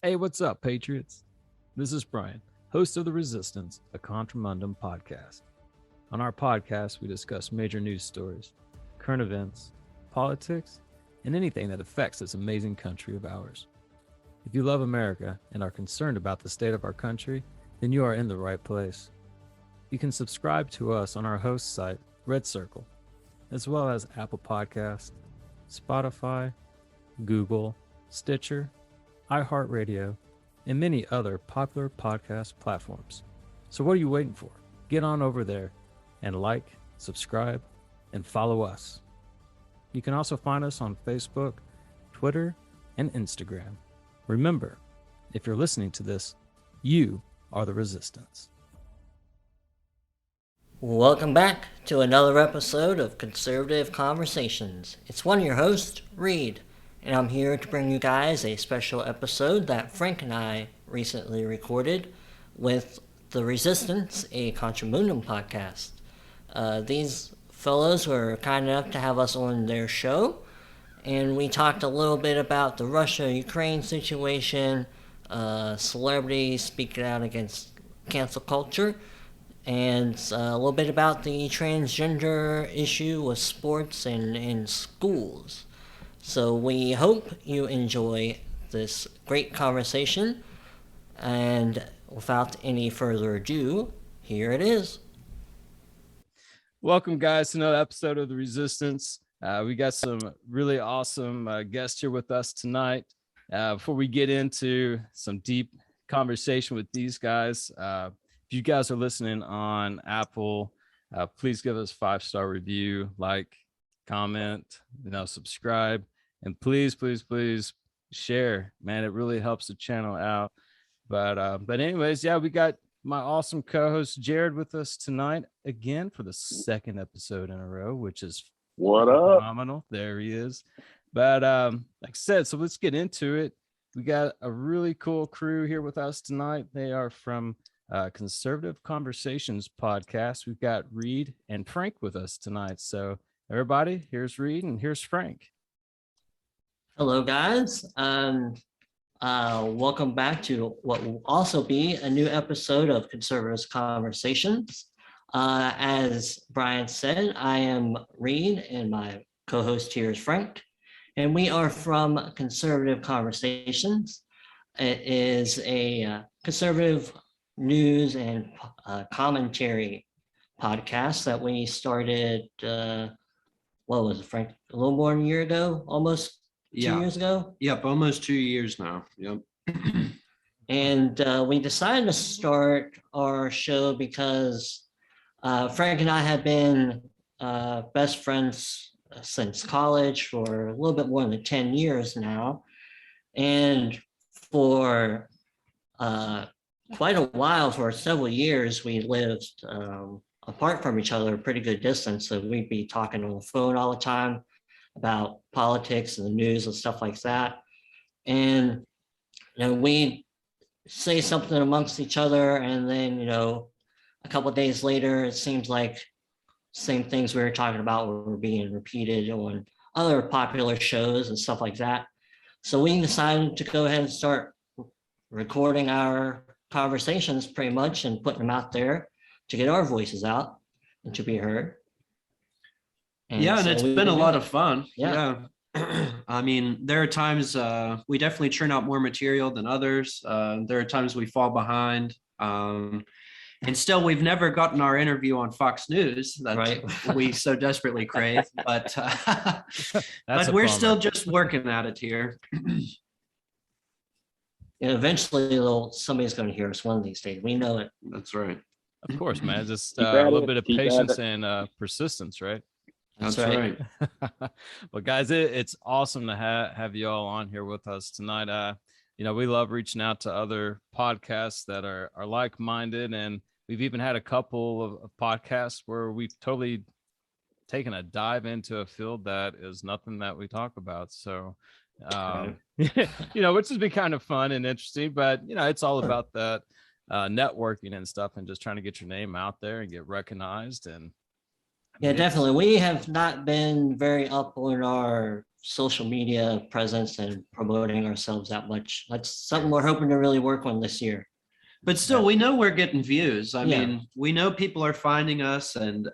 Hey, what's up, Patriots? This is Brian, host of The Resistance, a Contramundum podcast. On our podcast, we discuss major news stories, current events, politics, and anything that affects this amazing country of ours. If you love America and are concerned about the state of our country, then you are in the right place. You can subscribe to us on our host site, Red Circle, as well as Apple Podcasts, Spotify, Google, Stitcher, iHeartRadio, and many other popular podcast platforms. So what are you waiting for? Get on over there and like, subscribe, and follow us. You can also find us on Facebook, Twitter, and Instagram. Remember, if you're listening to this, you are the resistance. Welcome back to another episode of Conservative Conversations. It's one of your hosts, Reid, and I'm here to bring you guys a special episode that Frank and I recently recorded with The Resistance, a Contra Mundum podcast. These fellows were kind enough to have us on their show, and we talked a little bit about the Russia-Ukraine situation, celebrities speaking out against cancel culture, and a little bit about the transgender issue with sports and in schools. So we hope you enjoy this great conversation, and without any further ado, here it is. Welcome, guys, to another episode of The Resistance. We got some really awesome guests here with us tonight. Before we get into some deep conversation with these guys, if you guys are listening on Apple, please give us a 5-star review, like, comment, subscribe. And please share, man. It really helps the channel out. But anyways, yeah, we got my awesome co-host Jared with us tonight again for the second episode in a row, which is what up? Phenomenal. There he is. But like I said, so let's get into it. We got a really cool crew here with us tonight. They are from Conservative Conversations podcast. We've got Reid and Frank with us tonight. So everybody, here's Reid and here's Frank. Hello, guys. Welcome back to what will also be a new episode of Conservative Conversations. As Brian said, I am Reid, and my co-host here is Frank, and we are from Conservative Conversations. It is a conservative news and commentary podcast that we started, what was it, Frank? A little more than a year ago, almost 2 years ago? Yep, almost 2 years now. Yep. And we decided to start our show because Frank and I have been best friends since college for a little bit more than 10 years now. And for quite a while, for several years, we lived apart from each other a pretty good distance. So we'd be talking on the phone all the time about politics and the news and stuff like that. And, we say something amongst each other, and then, a couple of days later, it seems like same things we were talking about were being repeated on other popular shows and stuff like that. So we decided to go ahead and start recording our conversations pretty much and putting them out there to get our voices out and to be heard. And it's been a lot of fun. Yeah. I mean, there are times we definitely churn out more material than others. There are times we fall behind. And still, we've never gotten our interview on Fox News that we so desperately crave. But but we're still just working at it here. And eventually, somebody's going to hear us one of these days. We know it. That's right. Of course, man. Just a little bit of patience and persistence, right? That's right. Well, guys, it's awesome to have you all on here with us tonight. We love reaching out to other podcasts that are like-minded, and we've even had a couple of podcasts where we've totally taken a dive into a field that is nothing that we talk about. So, which has been kind of fun and interesting, but it's all about that networking and stuff, and just trying to get your name out there and get recognized. And yeah, definitely. We have not been very up on our social media presence and promoting ourselves that much. That's something we're hoping to really work on this year. But still, we know we're getting views. I Yeah. mean, we know people are finding us, and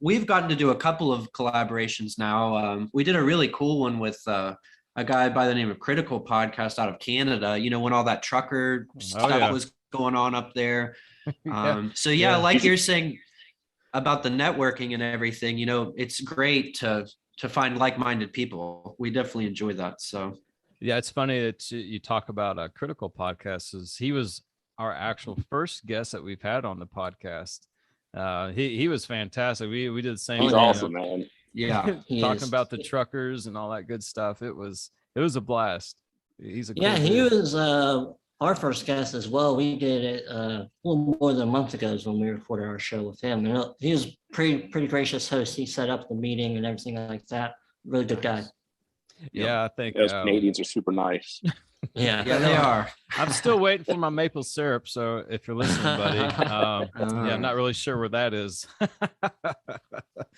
we've gotten to do a couple of collaborations now. We did a really cool one with a guy by the name of Critical Podcast out of Canada. You know, when all that trucker stuff was going on up there. So yeah, like you're saying about the networking and everything, you know, it's great to find like-minded people. We definitely enjoy that. So yeah, it's funny that you talk about a Critical Podcast. He was our actual first guest that we've had on the podcast. He was fantastic. We did the same. He's thing, awesome, man. Yeah, talking about the truckers and all that good stuff. It was a blast. He's a cool he dude. was our first guest as well. We did it a little more than a month ago is when we recorded our show with him. And he was pretty gracious host. He set up the meeting and everything like that. Really good guy. Yeah, I think Those Canadians are super nice. Yeah, they are. I'm still waiting for my maple syrup. So if you're listening, buddy, yeah, I'm not really sure where that is.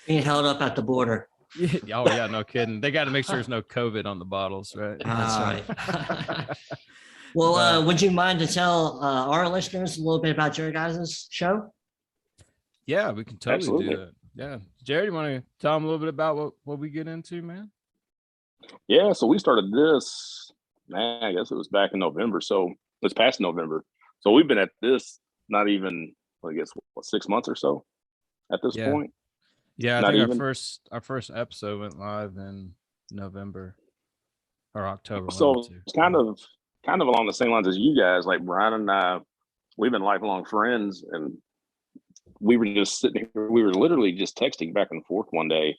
Being held up at the border. Oh yeah, no kidding. They got to make sure there's no COVID on the bottles, right? That's right. Well, would you mind to tell our listeners a little bit about your guys' show? Yeah, we can totally do Absolutely. it. Yeah, Jared, you want to tell them a little bit about what we get into, man? Yeah, so we started this, man, I guess it was back in November. So it's past November. So we've been at this not even, I guess, 6 months or so at this point. Yeah, I Not think even. our first episode went live in November or October. So it's kind of along the same lines as you guys. Like Brian and I, we've been lifelong friends, and we were just sitting here. We were literally just texting back and forth one day,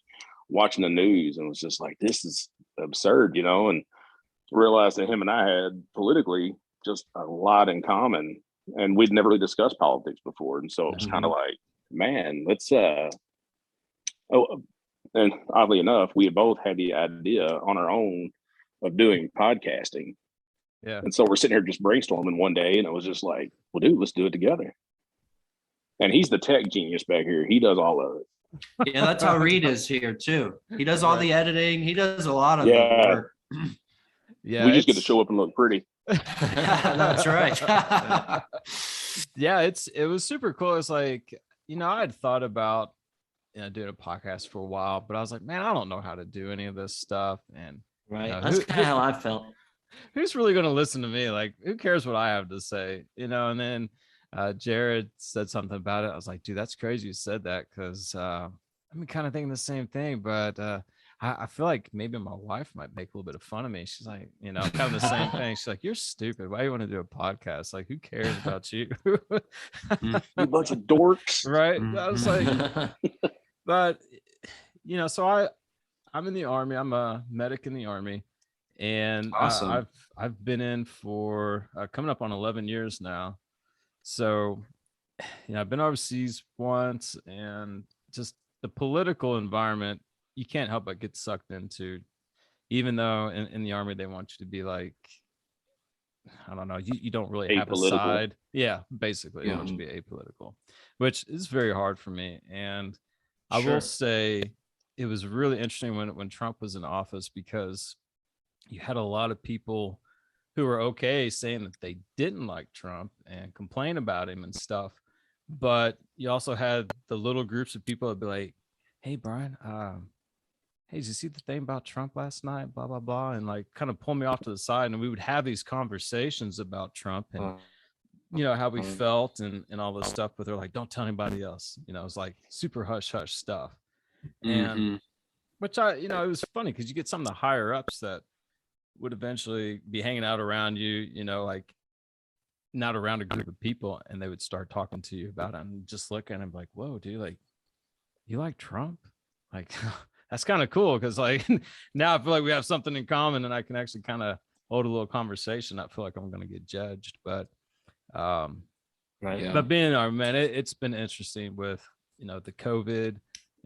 watching the news, and it was just like, this is absurd, you know, and realized that him and I had politically just a lot in common, and we'd never really discussed politics before. And so it was kind of like, man, let's and oddly enough, we had both had the idea on our own of doing podcasting. Yeah. And so we're sitting here just brainstorming one day, and it was just like, well, dude, let's do it together. And he's the tech genius back here. He does all of it. Yeah, that's how Reid is here too. He does all the editing. He does a lot of the Yeah. work. Yeah, we just get to show up and look pretty. That's right. Yeah, it was super cool. It's like, you know, I had thought about doing a podcast for a while, but I was like, man, I don't know how to do any of this stuff. And Right. you know, That's kind of how I felt. who's really going to listen to me? Like, who cares what I have to say? You know, and then Jared said something about it. I was like, dude, that's crazy you said that, because I'm kind of thinking the same thing, but I feel like maybe my wife might make a little bit of fun of me. She's like, you know, kind of the same thing. She's like, you're stupid. Why do you want to do a podcast? Like, who cares about you? You bunch of dorks. Right. I was like, but you know, so I'm in the Army. I'm a medic in the Army, and Awesome. I've been in for coming up on 11 years now. So, you know, I've been overseas once, and just the political environment, you can't help but get sucked into, even though in the Army, they want you to be like, I don't know, you don't really have a Apolitical. side. Yeah, basically, they want you to be apolitical, which is very hard for me. And I will say it was really interesting when Trump was in office, because you had a lot of people who were okay saying that they didn't like Trump and complain about him and stuff. But you also had the little groups of people that be like, hey, Brian, hey, did you see the thing about Trump last night? Blah, blah, blah. And like kind of pull me off to the side. And we would have these conversations about Trump and, you know, how we felt and all this stuff. But they're like, don't tell anybody else. You know, it's like super hush hush stuff. And which it was funny because you get some of the higher ups that would eventually be hanging out around you, you know, like not around a group of people, and they would start talking to you about it and just look at him like, whoa, dude, like, you like Trump? Like, that's kind of cool, because like now I feel like we have something in common and I can actually kind of hold a little conversation. I feel like I'm going to get judged, but but being our man, it's been interesting with, you know, the COVID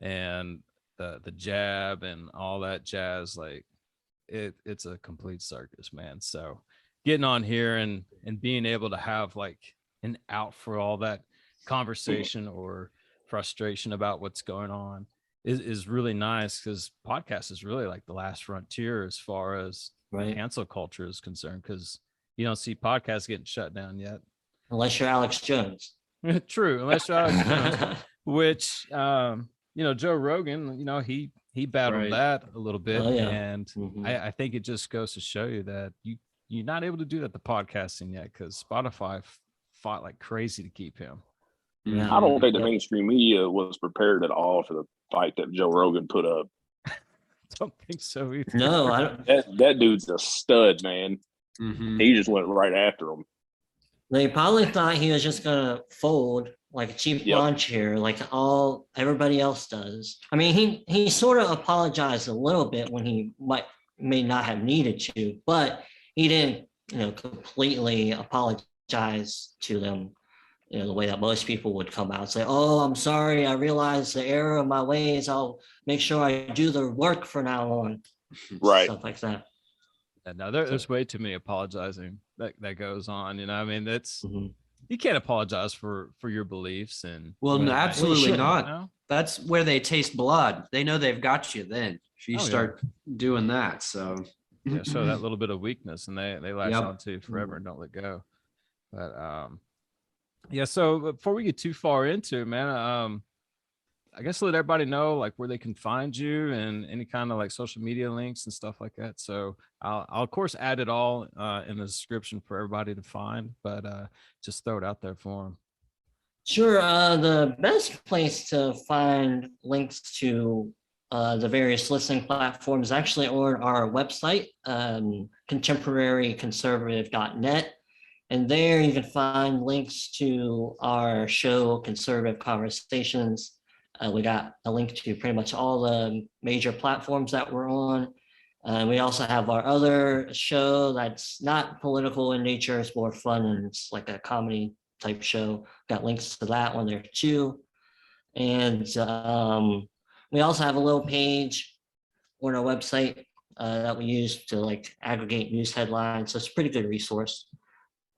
and the jab and all that jazz. Like it's a complete circus, man. So getting on here and being able to have like an out for all that conversation or frustration about what's going on, is really nice, because podcast is really like the last frontier as far as Right. cancel culture is concerned, because you don't see podcasts getting shut down yet. Unless you're Alex Jones. True, unless you're Alex Jones, which Joe Rogan, he battled Right. that a little bit. Oh, yeah. And Mhm. I think it just goes to show you that you're not able to do that, the podcasting yet, because Spotify fought like crazy to keep him. Yeah. I don't think the Yep. mainstream media was prepared at all for the fight that Joe Rogan put up. Don't think so either. No, I don't. That dude's a stud, man. Mhm. He just went right after him. They probably thought he was just gonna fold like a cheap Yep. lawn chair, like everybody else does. I mean, he sort of apologized a little bit when he may not have needed to, but he didn't, completely apologize to them, the way that most people would come out and say, "Oh, I'm sorry, I realized the error of my ways. I'll make sure I do the work from now on." Right. Stuff like that. And now there's way too many apologizing that goes on. I mean, that's Mhm. you can't apologize for your beliefs. And Well, no, absolutely shouldn't, not. No? That's where they taste blood. They know they've got you then if you Oh, yeah. start doing that. So Yeah, show that little bit of weakness, and they latch Yep. on to it forever and don't let go. But yeah. So before we get too far into it, man, I guess let everybody know like where they can find you and any kind of like social media links and stuff like that. So I'll of course add it all in the description for everybody to find, but just throw it out there for them. Sure. The best place to find links to the various listening platforms is actually on our website, contemporaryconservative.net. And there you can find links to our show, Conservative Conversations. We got a link to pretty much all the major platforms that we're on. We also have our other show that's not political in nature. It's more fun and it's like a comedy type show. Got links to that one there too. And we also have a little page on our website that we use to like aggregate news headlines. So it's a pretty good resource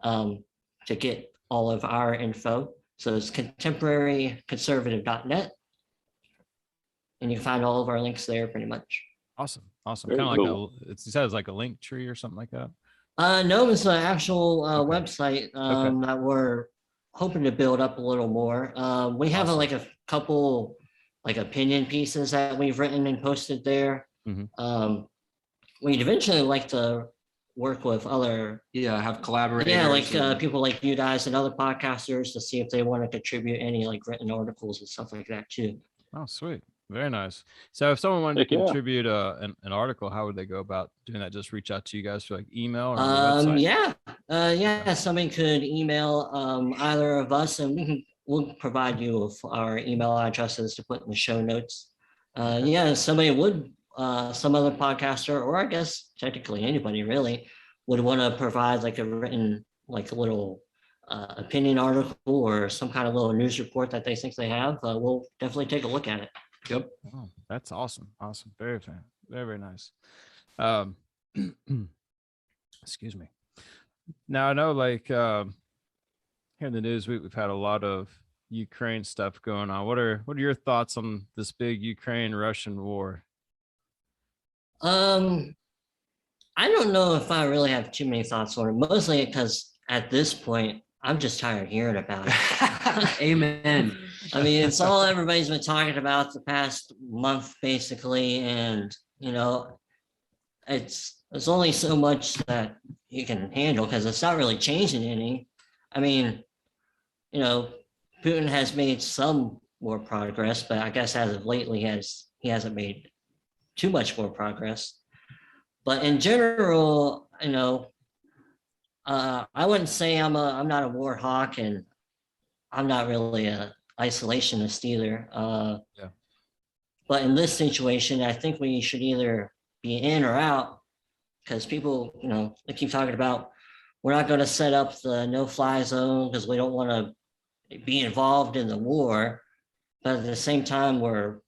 to get all of our info. So it's contemporaryconservative.net. And you can find all of our links there pretty much. Awesome. Very Kind of cool. like it says like a link tree or something like that. No, it's an actual Okay. website that we're hoping to build up a little more. We have Awesome. like a couple like opinion pieces that we've written and posted there. Mhm. We'd eventually like to work with other, yeah, have collaborators. yeah, like and- people like you guys and other podcasters to see if they want to contribute any like written articles and stuff like that too. Oh, sweet. Very nice. So if someone wanted Heck to yeah. contribute an article, how would they go about doing that? Just reach out to you guys for like email or website? Yeah, somebody could email either of us and we'll provide you with our email addresses to put in the show notes. Yeah, somebody would, some other podcaster, or I guess technically anybody really, would want to provide like a written, like a little opinion article or some kind of little news report that they think they have. We'll definitely take a look at it. Yep. Oh, that's awesome. Very fan. Very nice. Excuse me. Now I know like here in the news we've had a lot of Ukraine stuff going on. What are your thoughts on this big Ukraine-Russian war? I don't know if I really have too many thoughts on it, mostly because at this point, I'm just tired of hearing about it. Amen. I mean, it's all everybody's been talking about the past month, basically, and it's only so much that you can handle because it's not really changing any. I mean, Putin has made some more progress, but I guess as of lately, he hasn't made too much more progress. But in general, I wouldn't say I'm not a war hawk, and I'm not really a isolationist either. Yeah. But in this situation, I think we should either be in or out, because people, they keep talking about we're not going to set up the no-fly zone because we don't want to be involved in the war. But at the same time, we're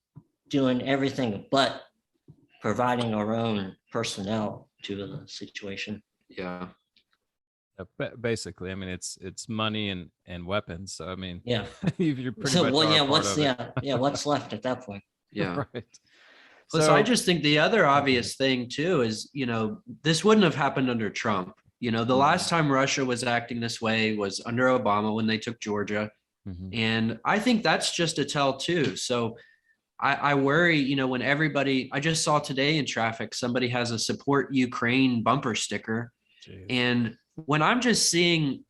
doing everything but providing our own personnel to the situation. Yeah. Basically, I mean, it's money and weapons. So I mean, Yeah. you're pretty So much well, are yeah, a part of it. what's left at that point? Yeah. Right. Plus, So- I just think the other obvious thing too is, this wouldn't have happened under Trump. The last time Russia was acting this way was under Obama when they took Georgia. Mhm. And I think that's just a tell too. So I worry, when I just saw today in traffic, somebody has a support Ukraine bumper sticker. Jeez. And when I'm just seeing,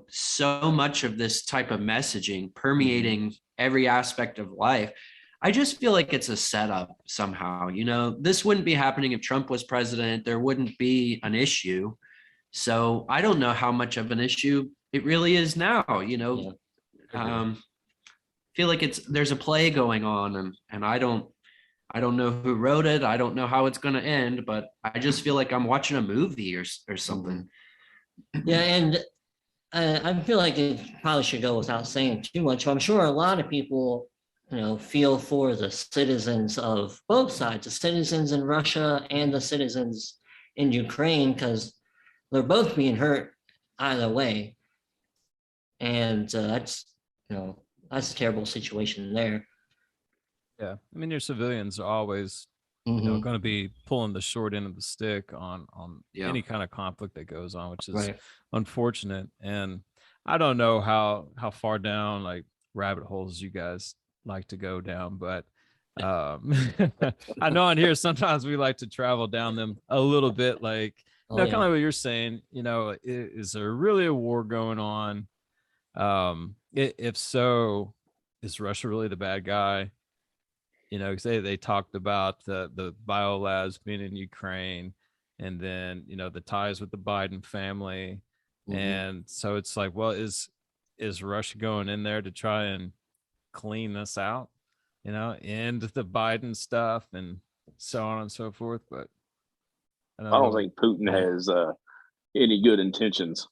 so much of this type of messaging permeating every aspect of life, I just feel like it's a setup somehow. This wouldn't be happening if Trump was president. There wouldn't be an issue. So I don't know how much of an issue it really is now. Feel like there's a play going on, and I don't know who wrote it. I don't know how it's going to end, but I just feel like I'm watching a movie or something. Yeah, and I feel like it probably should go without saying too much. I'm sure a lot of people, feel for the citizens of both sides, the citizens in Russia and the citizens in Ukraine, because they're both being hurt either way. And that's a terrible situation there. Yeah. I mean, your civilians are always, Mhm. going to be pulling the short end of the stick on Yeah. any kind of conflict that goes on, which is Right. unfortunate. And I don't know how far down like rabbit holes you guys like to go down, but I know on here sometimes we like to travel down them a little bit, like Oh, kind of yeah. like what you're saying. Is there really a war going on? If so, is Russia really the bad guy? Because they talked about the biolabs being in Ukraine, and then the ties with the Biden family, Mhm. and so it's like, well, is Russia going in there to try and clean this out, end the Biden stuff and so on and so forth? But I I don't don't know. think Putin has any good intentions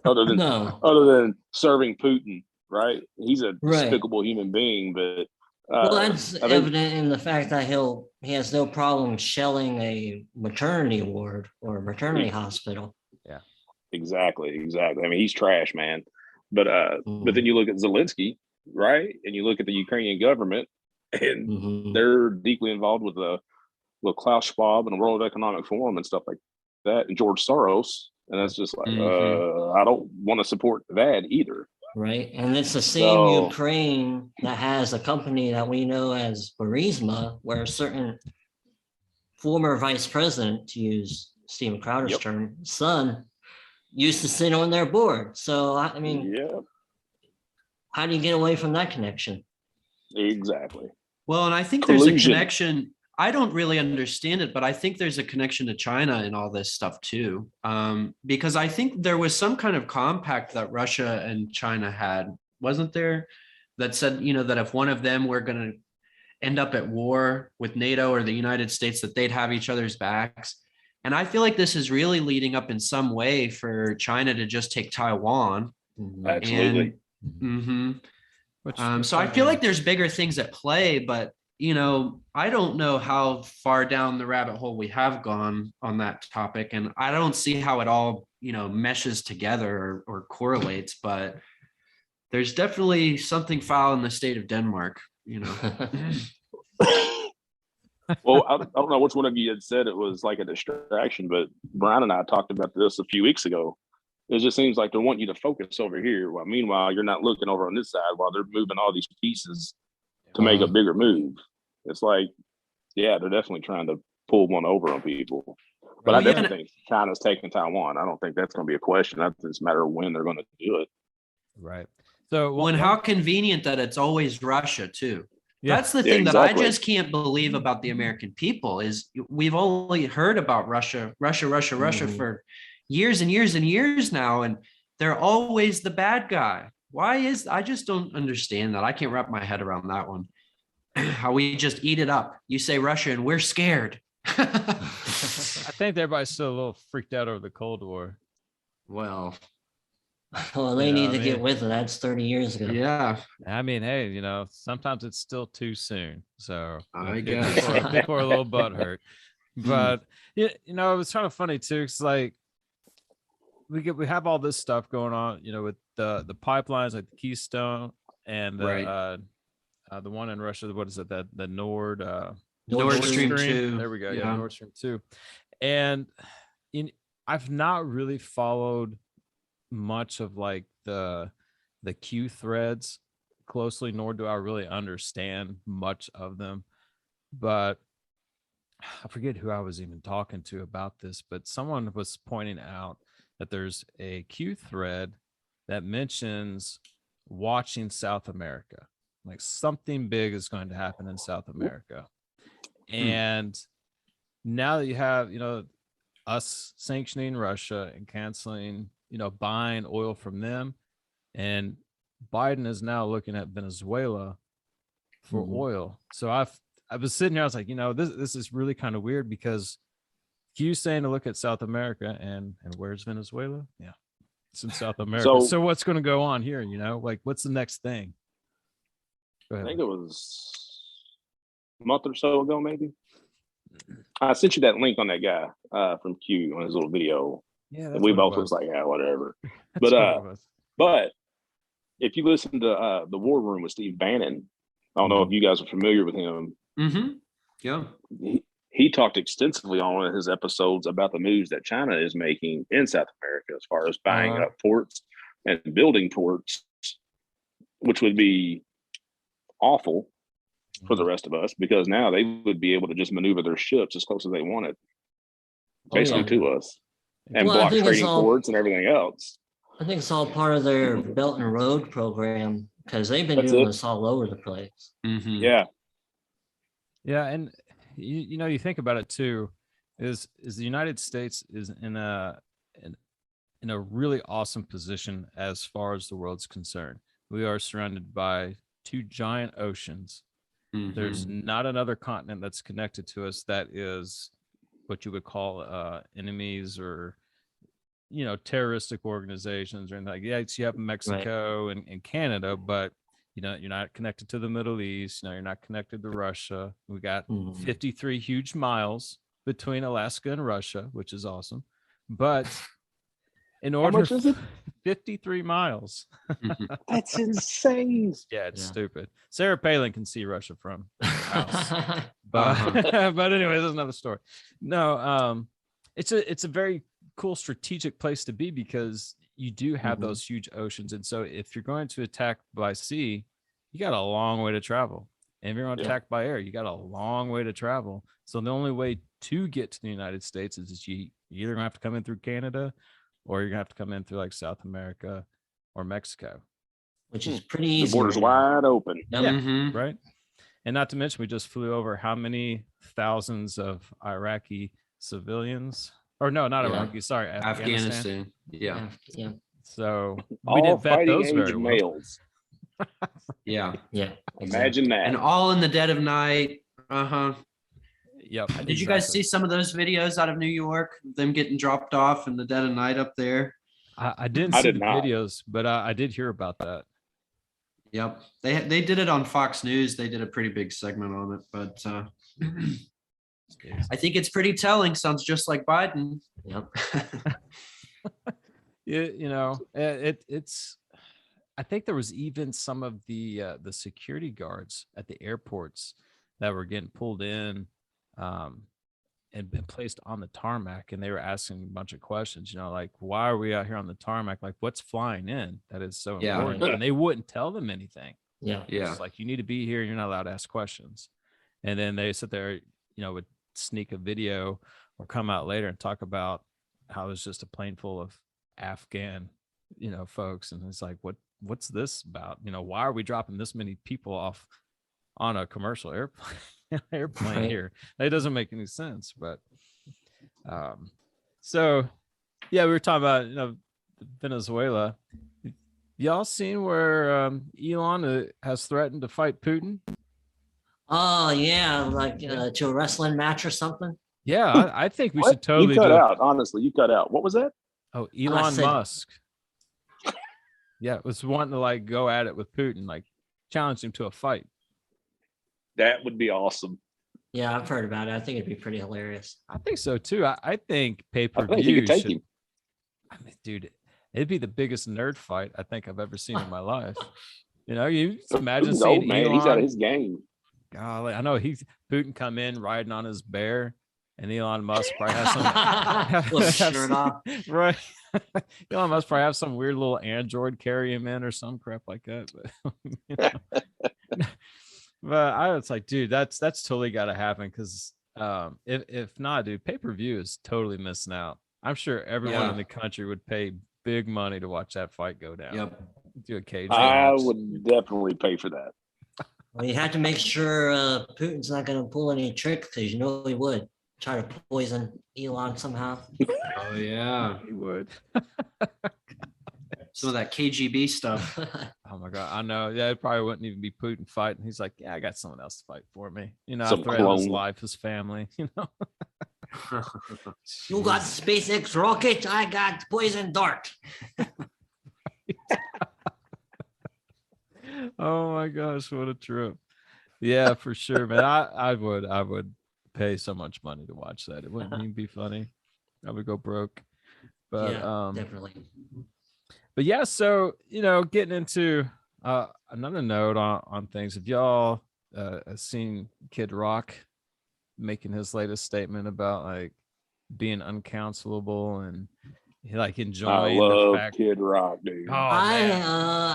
other No. than serving Putin. Right? He's a Right. despicable human being, but Well, that's I think evident in the fact that he has no problem shelling a maternity ward or a maternity hospital. Yeah. exactly. I mean, he's trash, man. But Mhm. then you look at Zelensky, right? And you look at the Ukrainian government, and Mhm. they're deeply involved with Klaus Schwab and the World Economic Forum and stuff like that, and George Soros. And that's just like, I don't want to support that either. Right. And it's the same So- Ukraine that has a company that we know as Burisma, where a certain former vice president, to use Stephen Crowder's Yep. term, son, used to sit on their board. So, I mean, Yeah, how do you get away from that connection? exactly. Well, and I think there's a Collusion. connection. I don't really understand it, but I think there's a connection to China in all this stuff too. Because I think there was some kind of compact that Russia and China had, wasn't there? That said, that if one of them were going to end up at war with NATO or the United States, that they'd have each other's backs. And I feel like this is really leading up in some way for China to just take Taiwan. Absolutely. So I feel like there's bigger things at play, but I don't know how far down the rabbit hole we have gone on that topic, and I don't see how it all meshes together or correlates. But there's definitely something foul in the state of Denmark. Well, I don't know which one of you had said it was like a distraction, but Brian and I talked about this a few weeks ago. It just seems like they want you to focus over here. While meanwhile, you're not looking over on this side while they're moving all these pieces to make a bigger move. It's like, yeah, they're definitely trying to pull one over on people. But I definitely think China's taking Taiwan. I don't think that's going to be a question. I think it's a matter of when they're going to do it. Right. So how convenient that it's always Russia too. Yeah. That's the thing that I just can't believe about the American people is we've only heard about Russia for years and years and years now, and they're always the bad guy. I just don't understand that. I can't wrap my head around that one. How we just eat it up. You say Russia and we're scared. I think everybody's still a little freaked out over the Cold War. Well, they need to get with it. That's 30 years ago. Yeah. I mean, hey, sometimes it's still too soon. So I guess people are a little butthurt. But it was kind of funny too. It's like we have all this stuff going on, with the pipelines like the Keystone and the the one in Russia. What is it? The Nord Stream Stream? 2. There we go. Yeah, Yeah. Nord Stream 2. And I've not really followed much of like the Q threads closely, nor do I really understand much of them. But I forget who I was even talking to about this, but someone was pointing out that there's a Q thread that mentions watching South America, like something big is going to happen in South America. And now that you have, us sanctioning Russia and canceling, buying oil from them, and Biden is now looking at Venezuela for oil. So I was sitting here, I was like, this is really kind of weird, because Q's saying to look at South America, and where's Venezuela? Yeah, it's in South America. So what's going to go on here? Like, what's the next thing? Go ahead. I think it was a month or so ago, maybe. I sent you that link on that guy from Q on his little video. Yeah, and we both was like, yeah, whatever. But but if you listen to the War Room with Steve Bannon, I don't know if you guys are familiar with him. Yeah. He talked extensively on one of his episodes about the moves that China is making in South America as far as buying up ports and building ports, which would be awful for the rest of us, because now they would be able to just maneuver their ships as close as they wanted, basically to us, and block trading ports and everything else. I think it's all part of their Belt and Road program, because they've been doing this all over the place. Yeah, and you think about it too, is the United States is in a really awesome position as far as the world's concerned. We are surrounded by two giant oceans. There's not another continent that's connected to us that is what you would call enemies or terroristic organizations or anything like that. Yes, you have Mexico and Canada, but you're not connected to the Middle East. You're not connected to Russia. We got 53 huge miles between Alaska and Russia, which is awesome. But in order, how much is it? 53 miles. That's insane. Yeah, it's stupid. Sarah Palin can see Russia from her house. But anyway, that's another story. No, it's a very cool strategic place to be, because you do have those huge oceans. And so if you're going to attack by sea, you got a long way to travel. And if you're going to attack by air, you got a long way to travel. So the only way to get to the United States is you either gonna have to come in through Canada, or you're gonna have to come in through like South America or Mexico, which is pretty easy. The border's wide open. Yeah, right. And not to mention, we just flew over how many thousands of Iraqi civilians, or no, not Iraqi, sorry, Afghanistan. Yeah. So we didn't vet those very well. Males. Yeah. Imagine that. And all in the dead of night. Yep. Did you guys see some of those videos out of New York, them getting dropped off in the dead of night up there? I didn't see the videos, but I did hear about that. Yep. They did it on Fox News. They did a pretty big segment on it, but I think it's pretty telling. Sounds just like Biden. Yep. It's I think there was even some of the security guards at the airports that were getting pulled in and been placed on the tarmac, and they were asking a bunch of questions, like, why are we out here on the tarmac? Like, what's flying in? That is so important. And they wouldn't tell them anything. It's like, you need to be here. You're not allowed to ask questions. And then they sit there, would sneak a video or come out later and talk about how it's just a plane full of Afghan, folks. And it's like, what's this about? Why are we dropping this many people off on a commercial airplane here? That doesn't make any sense. But so yeah, we were talking about Venezuela. Y'all seen where Elon has threatened to fight Putin? Oh yeah, like to a wrestling match or something. Yeah, I think we should totally you cut out. Honestly, you cut out. What was that? Oh, Elon Musk. Yeah, was wanting to like go at it with Putin, like challenge him to a fight. That would be awesome. Yeah, I've heard about it. I think it'd be pretty hilarious. I think so too. I think pay-per-view. I think you could take him. I mean, dude, it'd be the biggest nerd fight I think I've ever seen in my life. You know, you just imagine Putin's seeing old, man. Elon. He's out of his game. Golly, I know Putin come in riding on his bear, and Elon Musk probably has some With his shirt off. right. Elon Musk probably have some weird little android carry him in or some crap like that. But, you know. But I was like, dude, that's totally got to happen because if not, dude, pay-per-view is totally missing out. I'm sure everyone in the country would pay big money to watch that fight go down. Yep. Do a cage I match. would definitely pay for that. Well, you have to make sure Putin's not going to pull any tricks because you know he would try to poison Elon somehow. Oh yeah, He would. some of that KGB stuff. Oh my god, I know. Yeah, it probably wouldn't even be Putin fighting. He's like, yeah, I got someone else to fight for me. You know, I Some threaten his clone. life, his family. You know. You got SpaceX rocket, I got poison dart. Oh my gosh, what a trip. Yeah, for sure, man. I would pay so much money to watch that. It wouldn't even be funny. I would go broke. But Yeah, definitely. but yeah, so you know, getting into another note on things. Have y'all seen Kid Rock making his latest statement about like being uncounselable and like I enjoying love the fact Kid Rock, dude. oh, I man.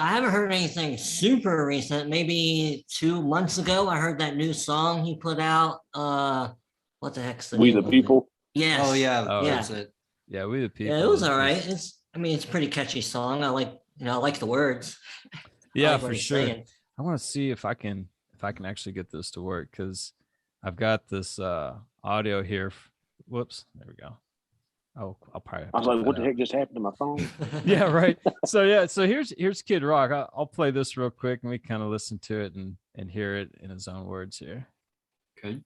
haven't heard anything super recent. Maybe 2 months ago, I heard that new song he put out. What the heck's the We name the of it? people. Yes. Oh yeah, Oh, yeah. that's it. Yeah, we the people. Yeah, it was is- all right. I mean, it's a pretty catchy song. I like the words. I Yeah, like what for he's sure. saying. I want to see if I can actually get this to work because I've got this audio here. Whoops, there we go. Oh, I'll probably have I was to like, cut what that the heck just happened to my phone? yeah, right. So here's Kid Rock. I'll play this real quick and we kind of listen to it and hear it in his own words here. Okay.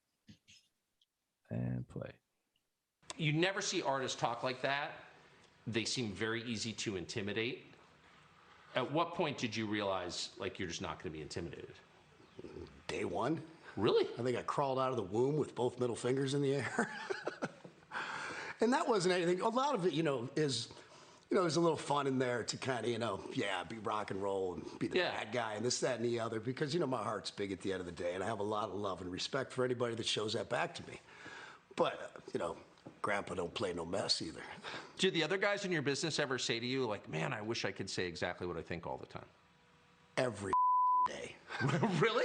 And play. You never see artists talk like that. They seem very easy to intimidate. At what point did you realize like you're just not going to be intimidated? Day one. Really? I think I crawled out of the womb with both middle fingers in the air. And that wasn't anything. A lot of it, is, there's a little fun in there to kind of, be rock and roll and be the bad guy and this, that, and the other. Because, my heart's big at the end of the day. And I have a lot of love and respect for anybody that shows that back to me. But, Grandpa don't play no mess either. Do the other guys in your business ever say to you, like, man, I wish I could say exactly what I think all the time? Every day. Really?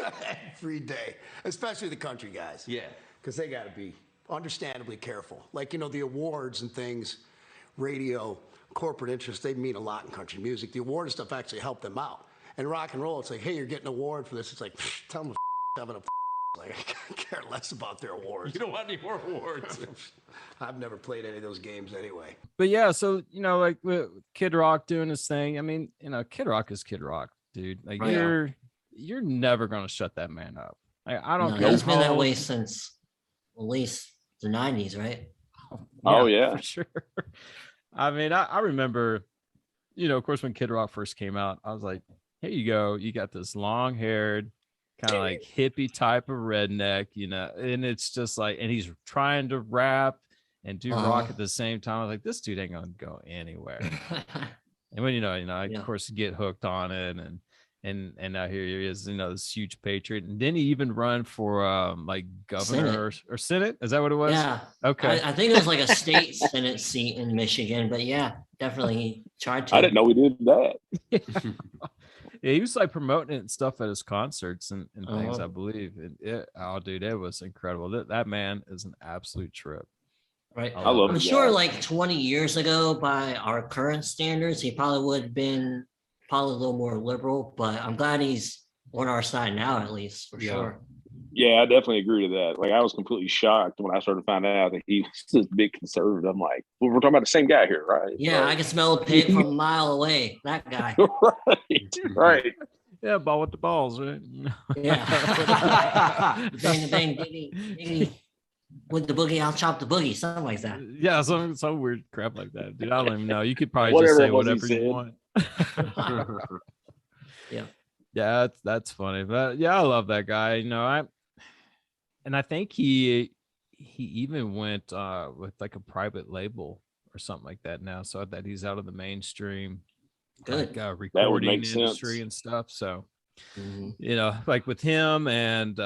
Every day. Especially the country guys. Yeah. Because they got to be understandably careful. Like, the awards and things, radio, corporate interests, they mean a lot in country music. The award and stuff actually help them out. And rock and roll, it's like, hey, you're getting an award for this. It's like, tell them to having a like, I care less about their awards. You don't want any more awards. I've never played any of those games anyway. But yeah, so like with Kid Rock doing his thing. I mean, Kid Rock is Kid Rock, dude. Like Right. you're never gonna shut that man up. I don't No, care. it's been that how- way since at least the 90s, right? Oh, yeah. for sure. I mean, I remember, of course, when Kid Rock first came out, I was like, here you go. You got this long haired, kind of like hippie type of redneck, and it's just like, and he's trying to rap and do rock at the same time. I was like, this dude ain't gonna go anywhere. And when I of course get hooked on it, and now here he is, this huge patriot, and then he even run for like governor or Senate. Is that what it was? Yeah. Okay. I think it was like a state Senate seat in Michigan, but yeah, definitely he tried to. I didn't know we did that. Yeah, he was like promoting it and stuff at his concerts and things, Uh-huh. I believe. Dude, it was incredible. That man is an absolute trip. Right. I love I'm the sure guy. like 20 years ago, by our current standards, he probably would have been probably a little more liberal, but I'm glad he's on our side now, at least, for Yeah. sure. Yeah, I definitely agree to that. Like, I was completely shocked when I started finding out that he was this big conservative. I'm like, well, we're talking about the same guy here, right? Yeah, I can smell a pig from a mile away. That guy. right, right. Yeah, ball with the balls, right? Yeah. Bang, bang, diggy, diggy. With the boogie, I'll chop the boogie, something like that. Yeah, some weird crap like that, dude. I don't even know. You could probably Whatever just say it was he whatever you said. want. Yeah. Yeah, that's funny. But yeah, I love that guy. I think he even went with like a private label or something like that now, so that he's out of the mainstream Good. like, recording make sense. industry and stuff. So You know, like with him and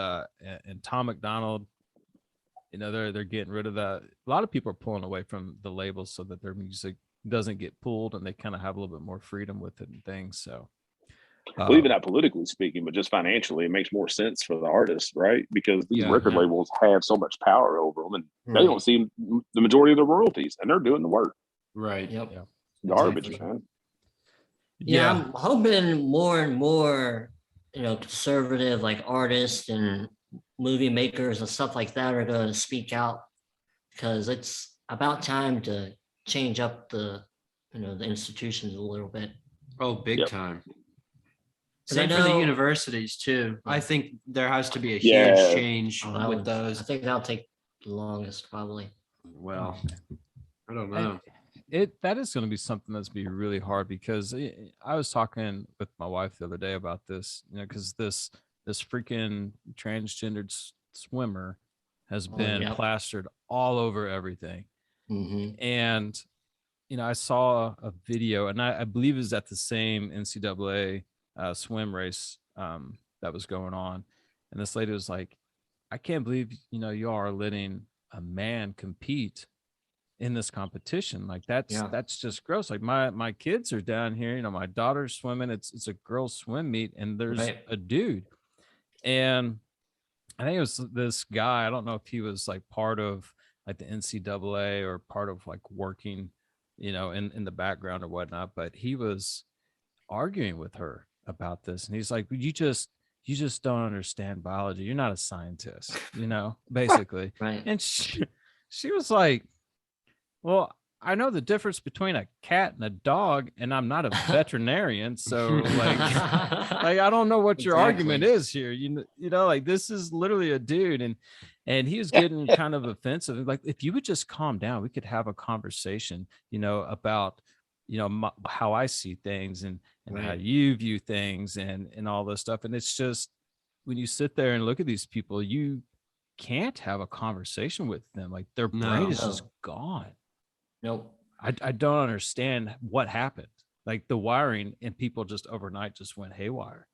Tom McDonald, you know, they're getting rid of that. A lot of people are pulling away from the labels so that their music doesn't get pulled and they kind of have a little bit more freedom with it and things. So well, even not politically speaking, but just financially, it makes more sense for the artists, right? Because these record labels have so much power over them, and they don't see the majority of the royalties, and they're doing the work. Right. Yep. Yeah. Garbage, Exactly. man. Yeah, I'm hoping more and more, you know, conservative like artists and movie makers and stuff like that are going to speak out, because it's about time to change up the, you know, the institutions a little bit. Oh, big Yep. time. 'Cause I Same for the know- universities too. I think there has to be a Yeah. huge change that with would- those. I think that'll take the longest, probably. Well, I don't know. That is going to be something that's be really hard, because I was talking with my wife the other day about this, you know, because this freaking transgendered swimmer has been yeah. plastered all over everything. Mm-hmm. And you know, I saw a video, and I believe it was at the same NCAA swim race that was going on, and this lady was like, I can't believe, you know, you are letting a man compete in this competition. Like that's just gross. Like my kids are down here, you know, my daughter's swimming, it's a girls swim meet, and there's a dude. And I think it was this guy, I don't know if he was like part of like the NCAA or part of like working, you know, in the background or whatnot, but he was arguing with her about this, and he's like, you just don't understand biology, you're not a scientist, you know, basically. Right. And she was like, well, I know the difference between a cat and a dog, and I'm not a veterinarian, so like I don't know what your argument is here. You know, like this is literally a dude, and he was getting kind of offensive. Like, if you would just calm down, we could have a conversation, you know, about, you know, how I see things and how you view things and all this stuff. And it's just, when you sit there and look at these people, you can't have a conversation with them. Like their brain is just gone. Nope. I don't understand what happened. Like the wiring and people just overnight just went haywire.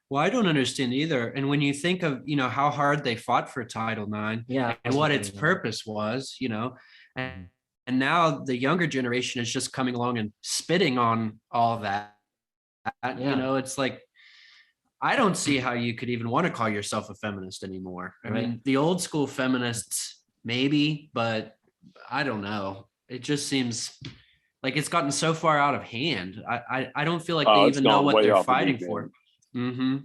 Well, I don't understand either. And when you think of, you know, how hard they fought for Title IX, and what its purpose was, you know, and now the younger generation is just coming along and spitting on all of that. You know, it's like, I don't see how you could even want to call yourself a feminist anymore. I mean, the old school feminists, maybe, but I don't know. It just seems like it's gotten so far out of hand. I don't feel like they even know what they're fighting for. Mm-hmm.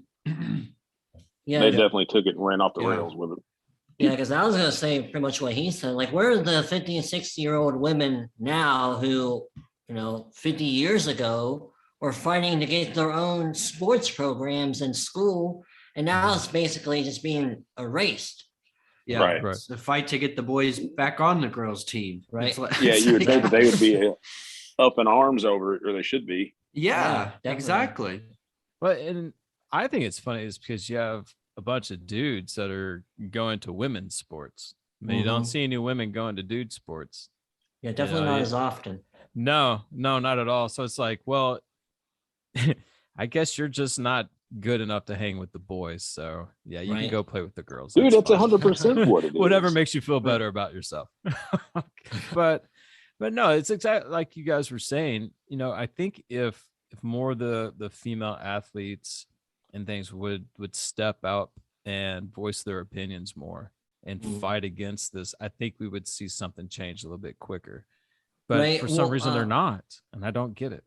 Yeah, they definitely took it and ran off the rails with it. Yeah, because I was going to say pretty much what he said. Like, where are the 50 and 60-year-old women now who, you know, 50 years ago were fighting to get their own sports programs in school, and now it's basically just being erased. Yeah, right. It's a fight to get the boys back on the girls' team. Right. Like, yeah, you would think that they would be up in arms over it, or they should be. Yeah, exactly. But and I think it's funny is because you have a bunch of dudes that are going to women's sports. I mean, you don't see any women going to dude sports. Yeah, definitely not as often. No, not at all. So it's like, well, I guess you're just not good enough to hang with the boys. So yeah, you can go play with the girls. Dude, that's 100% what it is. Whatever makes you feel better about yourself. But no, it's exactly like you guys were saying. You know, I think if more of the female athletes and things would step out and voice their opinions more and fight against this, I think we would see something change a little bit quicker. But for some reason they're not, and I don't get it.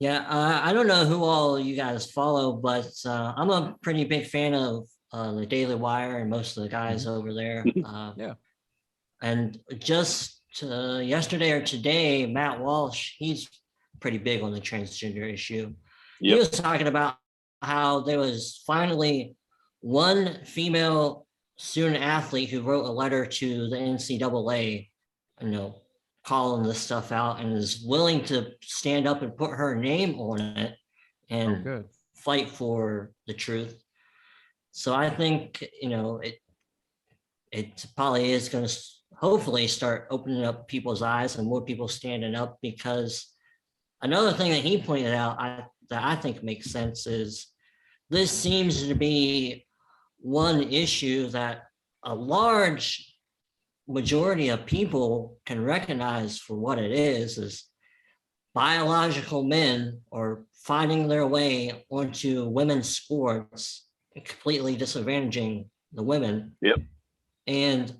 Yeah, I don't know who all you guys follow, but I'm a pretty big fan of the Daily Wire and most of the guys over there. Yeah. And just yesterday or today, Matt Walsh, he's pretty big on the transgender issue. He was talking about how there was finally one female student athlete who wrote a letter to the NCAA, you know, calling this stuff out, and is willing to stand up and put her name on it and fight for the truth. So I think, you know, it probably is going to hopefully start opening up people's eyes and more people standing up, because another thing that he pointed out that I think makes sense is this seems to be one issue that a large majority of people can recognize for what it is biological men are finding their way onto women's sports, completely disadvantaging the women. Yep. And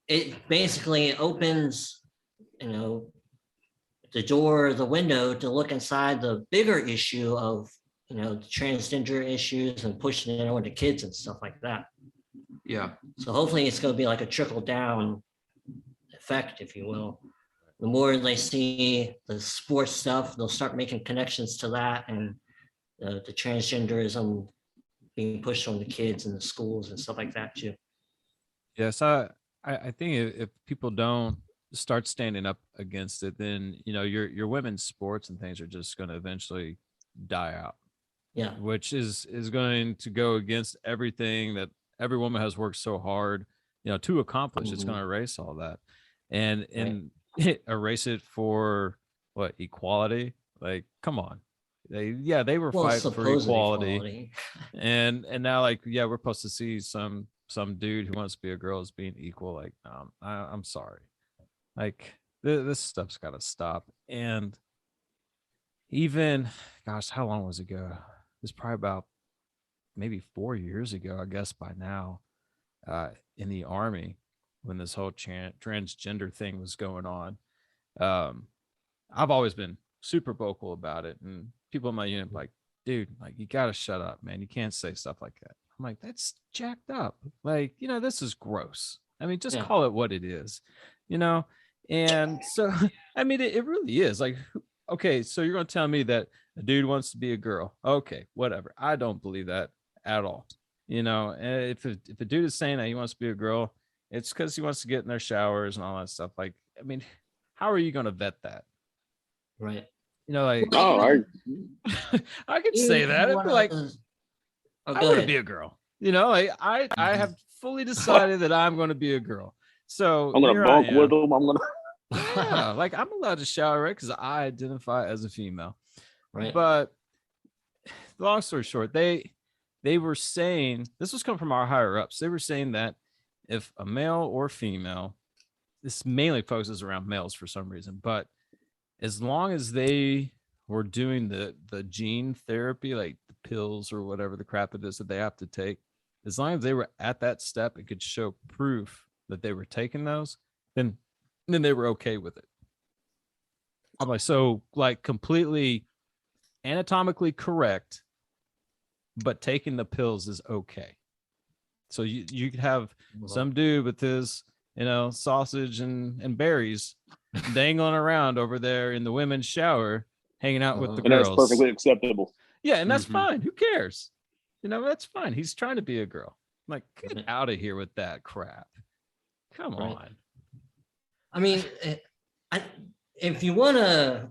it basically opens, the door, the window to look inside the bigger issue of, the transgender issues and pushing it onto kids and stuff like that. Yeah. So hopefully it's going to be like a trickle down effect, if you will. The more they see the sports stuff, they'll start making connections to that, and the transgenderism being pushed on the kids in the schools and stuff like that too. Yes, I think if people don't start standing up against it, then your women's sports and things are just going to eventually die out. Yeah, which is going to go against everything that every woman has worked so hard, to accomplish. It's going to erase all that, and erase it for what? Equality? Like, come on. They were fighting for equality. and now, like, we're supposed to see some dude who wants to be a girl as being equal. Like, I'm sorry. Like, this stuff's got to stop. And even, gosh, how long was it ago? It was probably about maybe 4 years ago, I guess by now, in the Army, when this whole transgender thing was going on. I've always been super vocal about it, and people in my unit like, dude, like, you got to shut up, man. You can't say stuff like that. I'm like, that's jacked up. Like, this is gross. I mean, just call it what it is, And so, I mean, it really is. Like, okay, so you're going to tell me that a dude wants to be a girl. Okay, whatever. I don't believe that at all. If a dude is saying that he wants to be a girl, it's because he wants to get in their showers and all that stuff. Like, I mean, how are you going to vet that? Right. Like, I could say that. It'd be like, I want to be a girl. Like, I have fully decided that I'm going to be a girl. So I'm going to bunk with them. I'm going to. Yeah, like, I'm allowed to shower, right? Because I identify as a female. Right. But long story short, they were saying, this was coming from our higher ups. They were saying that if a male or female, this mainly focuses around males for some reason, but as long as they were doing the gene therapy, like the pills or whatever the crap it is that they have to take, as long as they were at that step and could show proof that they were taking those, then they were okay with it. I'm like, so, like, completely anatomically correct, but taking the pills is okay. So you could have some dude with his, sausage and berries dangling around over there in the women's shower, hanging out with the girls. And that's perfectly acceptable. Yeah, and that's fine. Who cares? That's fine. He's trying to be a girl. I'm like, get out of here with that crap. Come on. I mean, if you want to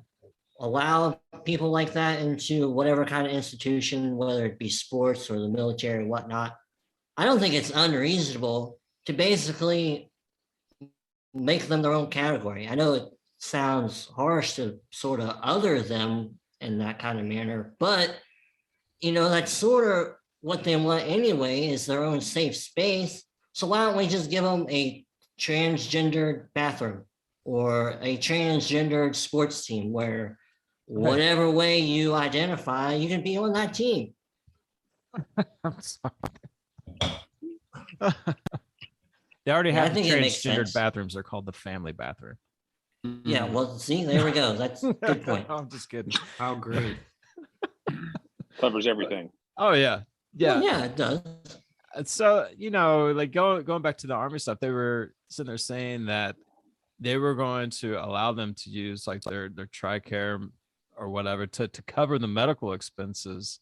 allow people like that into whatever kind of institution, whether it be sports or the military or whatnot, I don't think it's unreasonable to basically make them their own category. I know it sounds harsh to sort of other them in that kind of manner, but that's sort of what they want anyway, is their own safe space. So why don't we just give them a transgendered bathroom or a transgendered sports team where whatever way you identify, you can be on that team. I'm sorry. They already have transgendered bathrooms. They're called the family bathroom. Yeah, well, see, there we go. That's a good point. I'm just kidding. How great. Covers everything. Oh, yeah. Yeah. Well, yeah, it does. So, like, going back to the Army stuff, they were sitting there saying that they were going to allow them to use, like, their TRICARE or whatever to cover the medical expenses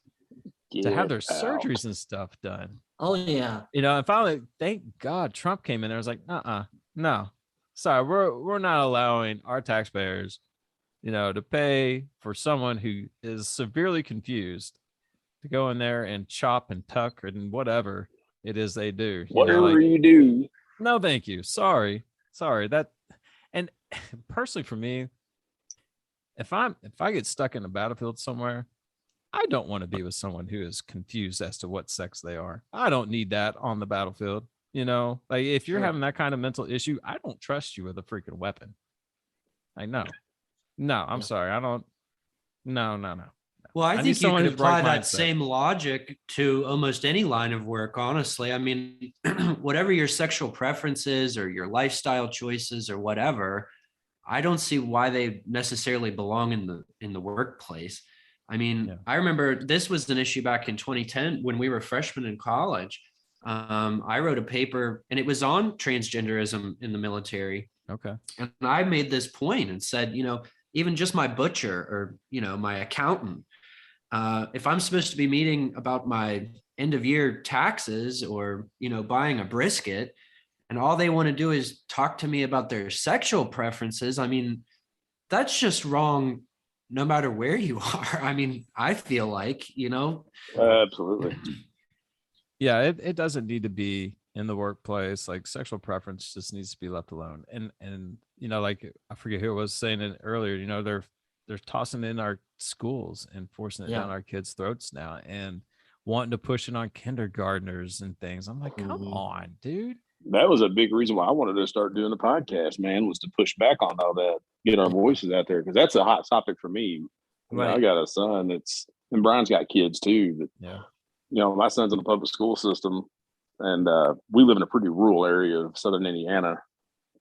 to have their surgeries and stuff done. Oh, yeah. And finally, thank God Trump came in there. I was like, no, sorry, we're not allowing our taxpayers, to pay for someone who is severely confused to go in there and chop and tuck and whatever it is they do. Whatever you do. No, thank you. Sorry. That, and personally for me, if I get stuck in a battlefield somewhere, I don't want to be with someone who is confused as to what sex they are. I don't need that on the battlefield. Like if you're having that kind of mental issue, I don't trust you with a freaking weapon. I know. No, I'm sorry. I don't. No. Well, I need think you someone could who's right apply that mindset. same logic to almost any line of work, honestly. I mean, whatever your sexual preferences or your lifestyle choices or whatever, I don't see why they necessarily belong in the workplace. I mean, Yeah. I remember this was an issue back in 2010 when we were freshmen in college. I wrote a paper and it was on transgenderism in the military. Okay. And I made this point and said, even just my butcher or, my accountant, if I'm supposed to be meeting about my end of year taxes or, buying a brisket, and all they want to do is talk to me about their sexual preferences, I mean, that's just wrong no matter where you are. I mean, I feel like, Absolutely. Yeah, it doesn't need to be in the workplace. Like sexual preference just needs to be left alone. And like I forget who was saying it earlier, they're tossing in our schools and forcing it down our kids' throats now and wanting to push it on kindergartners and things. I'm like, come on, dude. That was a big reason why I wanted to start doing the podcast, man, was to push back on all that, get our voices out there, because that's a hot topic for me. I got a son and Brian's got kids too. But, my son's in the public school system, and we live in a pretty rural area of southern Indiana,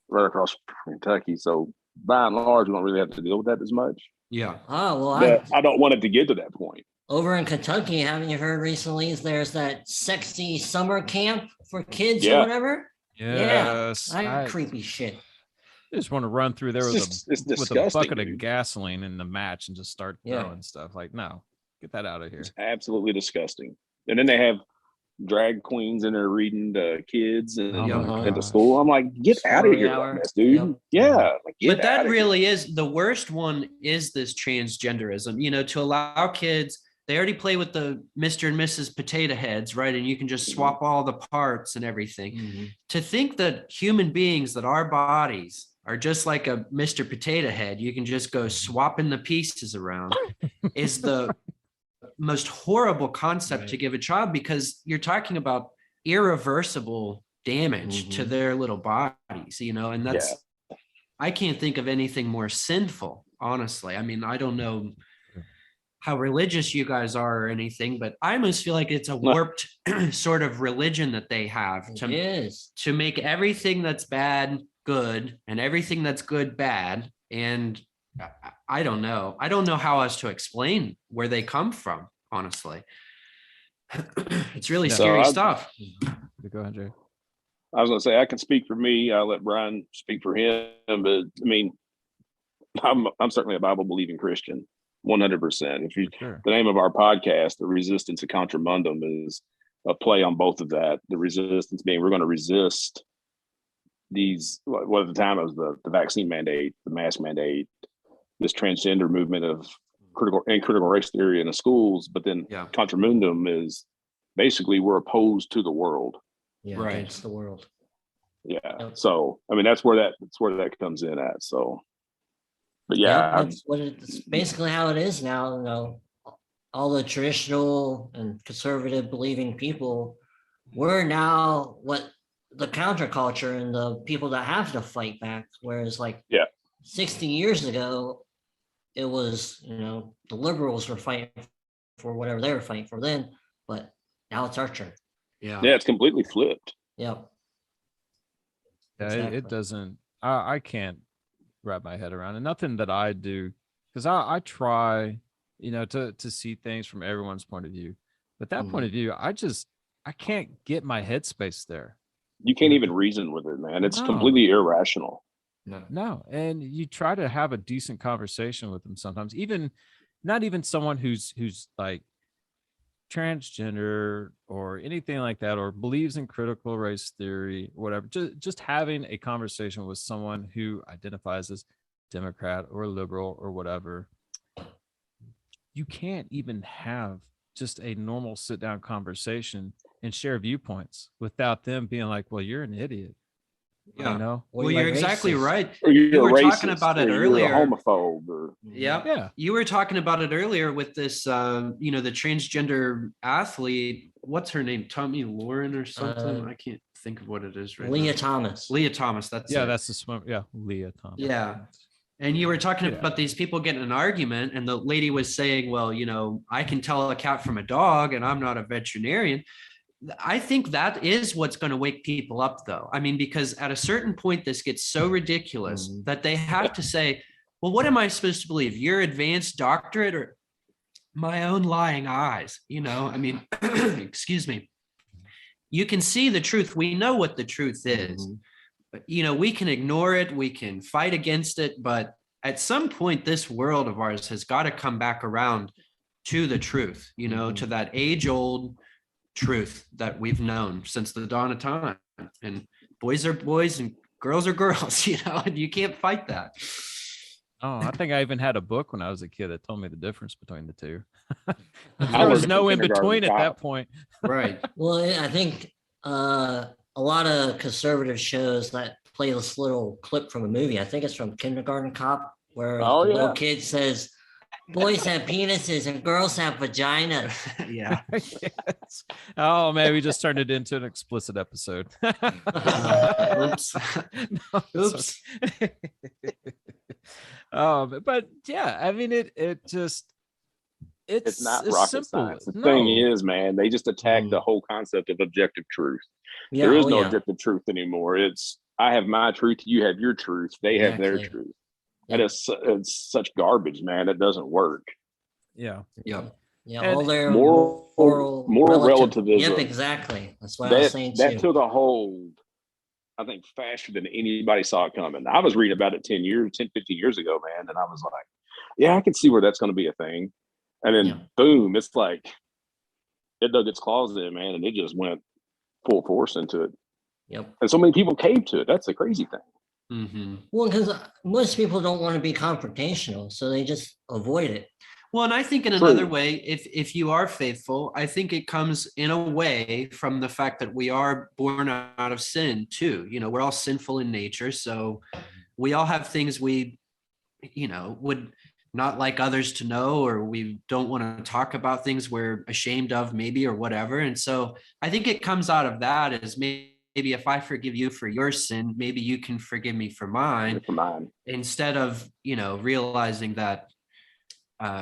right across from Kentucky. So by and large, we don't really have to deal with that as much. Yeah. Oh, well, But I don't want it to get to that point. Over in Kentucky, haven't you heard recently? There's that sexy summer camp for kids or whatever. Yes. Yeah, creepy shit. I just want to run through there It's with a bucket dude. of gasoline in the match and just start throwing stuff. Like, no, get that out of here. It's absolutely disgusting. And then they have drag queens in there reading to kids and at the school. I'm like, get out of here, dude. Yeah. But that really is the worst one is this transgenderism, to allow kids, they already play with the Mr. and Mrs. Potato Heads, right? And you can just swap all the parts and everything. To think that human beings, that our bodies are just like a Mr. Potato Head, you can just go swapping the pieces around is the most horrible concept to give a child, because you're talking about irreversible damage to their little bodies, and that's, I can't think of anything more sinful, honestly. I mean, I don't know how religious you guys are or anything, but I almost feel like it's a warped sort of religion that they have to make everything that's bad good and everything that's good bad. And I don't know. I don't know how else to explain where they come from, honestly. It's really scary stuff. Go ahead, Jay. I was going to say, I can speak for me. I'll let Brian speak for him. But I mean, I'm certainly a Bible believing Christian, 100%. The name of our podcast, The Resistance of Contra Mundum, is a play on both of that. The resistance being we're going to resist these, what at the time it was the vaccine mandate, the mask mandate, this transgender movement of critical race theory in the schools. But then Contra Mundum is basically we're opposed to the world. Yeah, against the world. Yeah. So I mean that's where that comes in at. So but that's basically how it is now. All the traditional and conservative believing people, we're now what the counterculture and the people that have to fight back. Whereas 60 years ago, it was, the liberals were fighting for whatever they were fighting for then, but now it's our turn. Yeah, it's completely flipped. Yep. Yeah, exactly. It doesn't, I can't wrap my head around it. Nothing that I do, because I try, to see things from everyone's point of view. But that point of view, I can't get my headspace there. You can't even reason with it, man. It's completely irrational. No. And you try to have a decent conversation with them sometimes, not even someone who's like transgender or anything like that, or believes in critical race theory, or whatever. Just having a conversation with someone who identifies as Democrat or liberal or whatever. You can't even have just a normal sit down conversation and share viewpoints without them being like, well, you're an idiot. Yeah. You know? Or Well, you're exactly racist. right. Or you're You were a talking racist, about it or earlier. You're a homophobe, or Yeah. You were talking about it earlier with this, you know, the transgender athlete. What's her name? Tommy Lauren or something? I can't think of what it is right Leah now. Thomas. Leah Thomas. That's it. That's the swim. Yeah, Leah Thomas. Yeah. And you were talking about these people getting in an argument, and the lady was saying, well, you know, I can tell a cat from a dog, and I'm not a veterinarian. I think that is what's going to wake people up, though. I mean, because at a certain point, this gets so ridiculous that they have to say, well, what am I supposed to believe? Your advanced doctorate or my own lying eyes? You know, I mean, excuse me. You can see the truth. We know what the truth is. But, you know, we can ignore it. We can fight against it. But at some point, this world of ours has got to come back around to the truth, you know, to that age old truth that we've known since the dawn of time. And boys are boys and girls are girls, you know, and you can't fight that. Oh, I think I even had a book when I was a kid that told me the difference between the two. I There was was no a in between kindergarten at that cop. point. Right. Well, I think a lot of conservative shows that play this little clip from a movie. I think it's from Kindergarten Cop, where Oh, the little yeah. kid says, "Boys have penises and girls have vaginas." Yeah. Yes. Oh man, we just turned it into an explicit episode. Oops. No, Oops. but yeah, I mean it's It's not it's rocket simple. science. The No. thing is, man, they just attack the whole concept of objective truth. Yeah, There is oh, no yeah. objective truth anymore. It's I have my truth, you have your truth, they have their Exactly. truth. And it's such garbage, man. It doesn't work. Yeah. Yeah. Yeah, And all their moral relativism. Yep, exactly. That's what I was saying That too. took a hold, I think, faster than anybody saw it coming. I was reading about it 10, 15 years ago, man. And I was like, yeah, I can see where that's going to be a thing. And then boom, it's like it dug its claws in, man, and it just went full force into it. Yep. And so many people caved to it. That's the crazy thing. Mm-hmm. Well, because most people don't want to be confrontational, so they just avoid it. Well, and I think in another way, if you are faithful, I think it comes in a way from the fact that we are born out of sin too. You know, we're all sinful in nature. So we all have things we, you know, would not like others to know, or we don't want to talk about things we're ashamed of maybe, or whatever. And so I think it comes out of that as maybe if I forgive you for your sin, maybe you can forgive me for mine. Instead of, you know, realizing that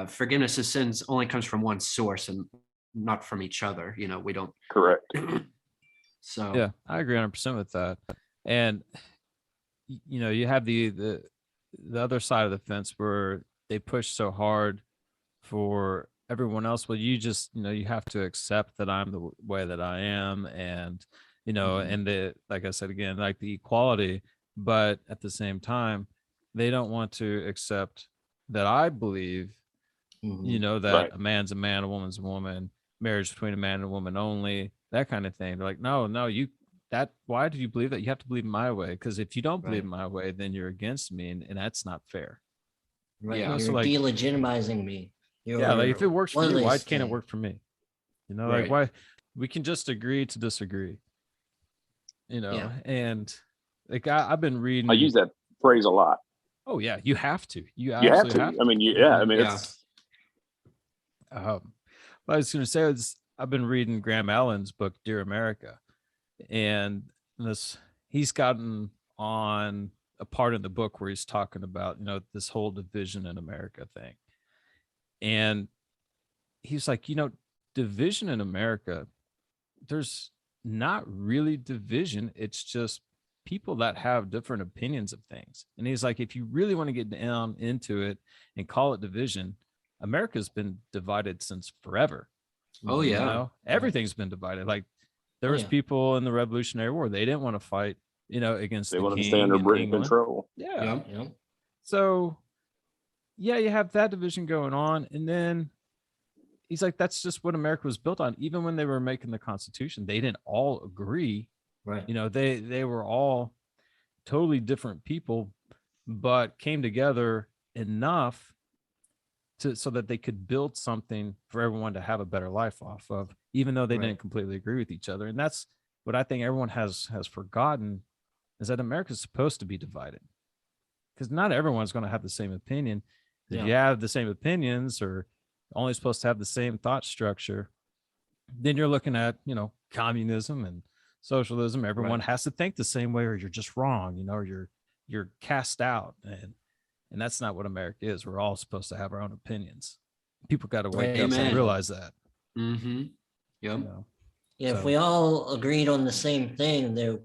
forgiveness of sins only comes from one source and not from each other. You know, we don't. Correct. So yeah, I agree 100% with that. And you know, you have the other side of the fence where they push so hard for everyone else. Well, you just, you know, you have to accept that I'm the way that I am, and you know, and the, like I said again, like the equality, but at the same time, they don't want to accept that I believe, you know, that a man's a man, a woman's a woman, marriage between a man and a woman only, that kind of thing. They're like, no, why do you believe that? You have to believe my way, because if you don't believe my way, then you're against me, and that's not fair. Right. You know, You're so like, delegitimizing me. Like if it works for you, why can't it work for me? You know, like why we can just agree to disagree. You know, and like I've been reading. I use that phrase a lot. Oh yeah, you have to. You have absolutely to. have to. I mean, it's. What I was going to say is I've been reading Graham Allen's book, Dear America, and he's gotten on a part of the book where he's talking about, you know, this whole division in America thing. And he's like, you know, division in America, there's not really division. It's just people that have different opinions of things. And he's like, if you really want to get down into it and call it division, America's been divided since forever. Oh yeah. You know? Everything's been divided. Like there was people in the Revolutionary War, they didn't want to fight, you know, against they the wanted king to stay under in British England. control. Yeah. So yeah, you have that division going on. And then he's like, that's just what America was built on. Even when they were making the Constitution, they didn't all agree. Right. You know, they were all totally different people, but came together enough so that they could build something for everyone to have a better life off of, even though they didn't completely agree with each other. And that's what I think everyone has forgotten is that America's supposed to be divided, because not everyone's going to have the same opinion. If you have the same opinions or only supposed to have the same thought structure, then you're looking at, communism and socialism. Everyone has to think the same way, or you're just wrong, or you're cast out. And that's not what America is. We're all supposed to have our own opinions. People got to wake up and realize that. Mm-hmm. Yep. If we all agreed on the same thing, there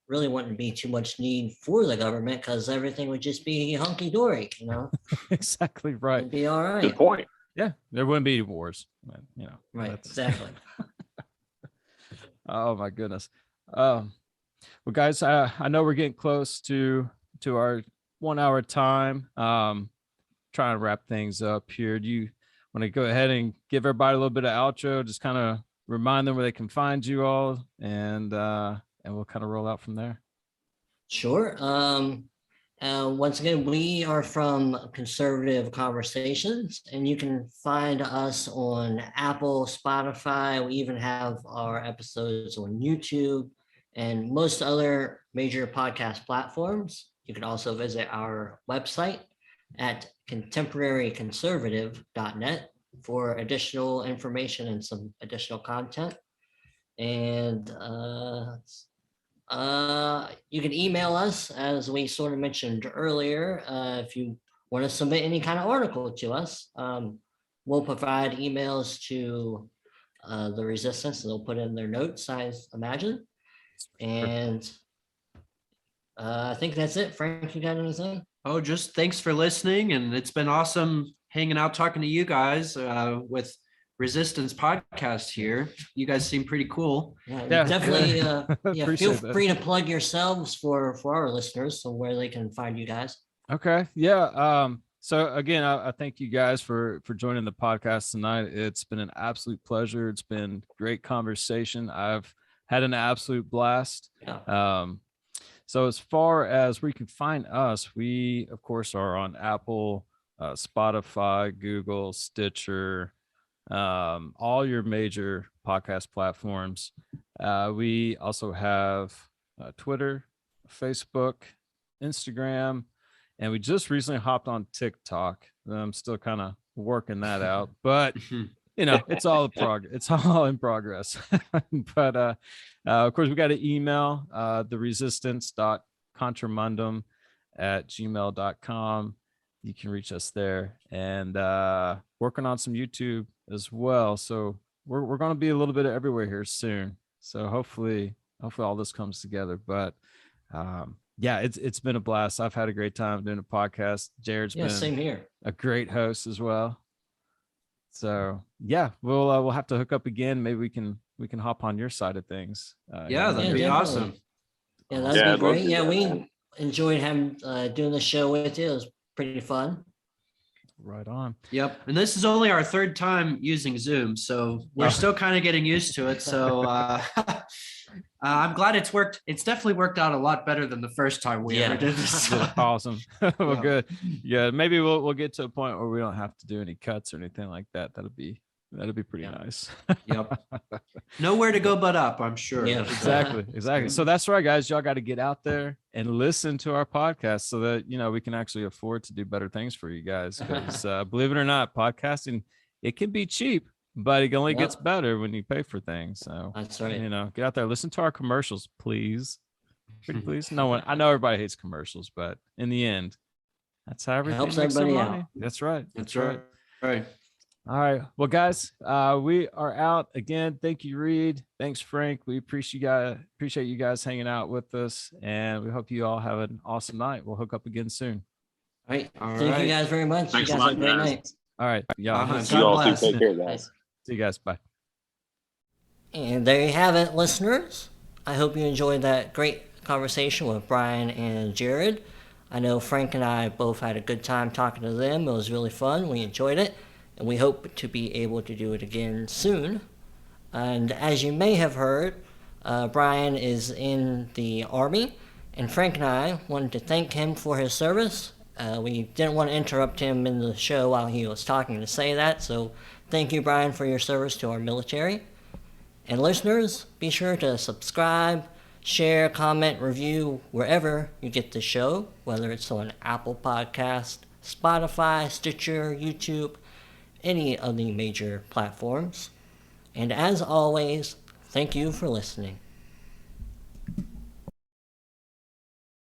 really wouldn't be too much need for the government, because everything would just be hunky-dory, Exactly right. It'd be all right. Good point. Yeah, there wouldn't be wars. Right, exactly. Oh my goodness. Well, guys, I know we're getting close to our 1 hour time. Trying to wrap things up here. Do you want to go ahead and give everybody a little bit of outro? Just kind of remind them where they can find you all, and we'll kind of roll out from there. Sure. Once again, we are from Conservative Conversations, and you can find us on Apple, Spotify. We even have our episodes on YouTube and most other major podcast platforms. You can also visit our website at contemporaryconservative.net for additional information and some additional content. And you can email us, as we sort of mentioned earlier, if you want to submit any kind of article to us. We'll provide emails to the Resistance, and they'll put in their notes, I imagine. And I think that's it. Frank, you got anything? Oh, just thanks for listening. And it's been awesome hanging out, talking to you guys with Resistance podcast here. You guys seem pretty cool. Yeah. Definitely. Feel free to plug yourselves for our listeners, so where they can find you guys. Okay. Yeah. So again, I thank you guys for joining the podcast tonight. It's been an absolute pleasure. It's been great conversation. I've had an absolute blast. Yeah. So as far as where you can find us, we of course are on Apple, Spotify, Google, Stitcher, all your major podcast platforms. We also have Twitter, Facebook, Instagram, and we just recently hopped on TikTok. I'm still kind of working that out, but it's all in progress. But of course, we got an email, theresistance.contramundum @gmail.com. You can reach us there, and working on some YouTube as well. So we're going to be a little bit everywhere here soon. So hopefully all this comes together. But it's been a blast. I've had a great time doing a podcast. Jared's been same here. A great host as well. So we'll have to hook up again. Maybe we can hop on your side of things. That'd be awesome. Yeah, that'd be great. Yeah, we enjoyed doing the show with you. It was pretty fun. Right on. Yep. And this is only our third time using Zoom, so we're still kind of getting used to it. So I'm glad it's worked. It's definitely worked out a lot better than the first time we ever did this. Awesome. Well, good. Yeah, maybe we'll get to a point where we don't have to do any cuts or anything like that. That'll be pretty nice. Yep. Nowhere to go but up, I'm sure. Yeah, exactly. So that's right, guys. Y'all got to get out there and listen to our podcast so that we can actually afford to do better things for you guys. Because believe it or not, podcasting, it can be cheap, but it only gets better when you pay for things. So that's right. Get out there, listen to our commercials, please. Pretty please. I know everybody hates commercials, but in the end, that's how everything helps makes everybody money. out. That's right. That's right. Right. All right. Well, guys, we are out again. Thank you, Reid. Thanks, Frank. We appreciate you guys hanging out with us, and we hope you all have an awesome night. We'll hook up again soon. All right. Thank you guys very much. Thanks you guys a lot, have a great guys. night. All right. Yeah. You all too. Take care, guys. See you guys. Bye. And there you have it, listeners. I hope you enjoyed that great conversation with Brian and Jared. I know Frank and I both had a good time talking to them. It was really fun. We enjoyed it. And we hope to be able to do it again soon. And as you may have heard, Brian is in the Army, and Frank and I wanted to thank him for his service. We didn't want to interrupt him in the show while he was talking to say that, so thank you, Brian, for your service to our military. And listeners, be sure to subscribe, Share, comment, review wherever you get the show, whether it's on Apple Podcast, Spotify, Stitcher, YouTube, any of the major platforms. And as always, thank you for listening.